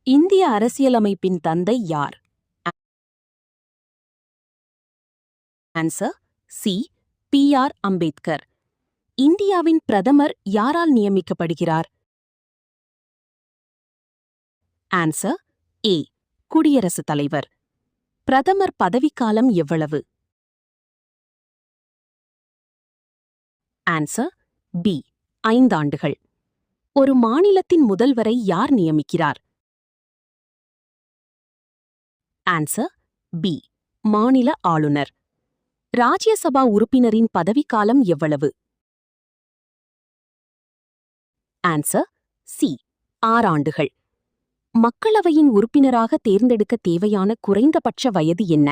இந்திய அரசியலமைப்பின் தந்தை யார்? Answer C. பி.ஆர். அம்பேத்கர். இந்தியாவின் பிரதமர் யாரால் நியமிக்கப்படுகிறார்? Answer A. குடியரசுத் தலைவர். பிரதமர் பதவிக்காலம் எவ்வளவு? Answer B. 5 ஆண்டுகள். ஒரு மாநிலத்தின் முதல்வரை யார் நியமிக்கிறார்? Answer B. மாநில ஆளுநர். ராஜ்யசபா உறுப்பினரின் பதவிக்காலம் எவ்வளவு? Answer C. 6 ஆண்டுகள். மக்களவையின் உறுப்பினராக தேர்ந்தெடுக்க தேவையான குறைந்தபட்ச வயது என்ன?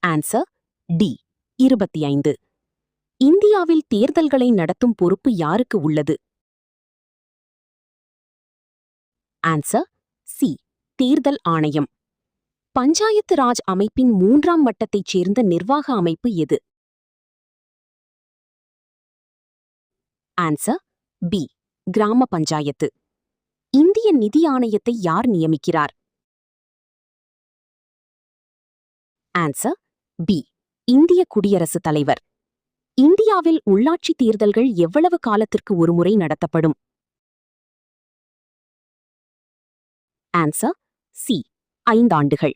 Answer D. 25. இந்தியாவில் தேர்தல்களை நடத்தும் பொறுப்பு யாருக்கு உள்ளது? Answer C. தேர்தல் ஆணையம். பஞ்சாயத்து ராஜ் அமைப்பின் 3ஆம் வட்டத்தைச் சேர்ந்த நிர்வாக அமைப்பு எது? Answer B. கிராம பஞ்சாயத்து. இந்திய நிதி ஆணையத்தை யார் நியமிக்கிறார்? Answer B. இந்திய குடியரசுத் தலைவர். இந்தியாவில் உள்ளாட்சி தேர்தல்கள் எவ்வளவு காலத்திற்கு ஒருமுறை நடத்தப்படும்? Answer C. 5 ஆண்டுகள்.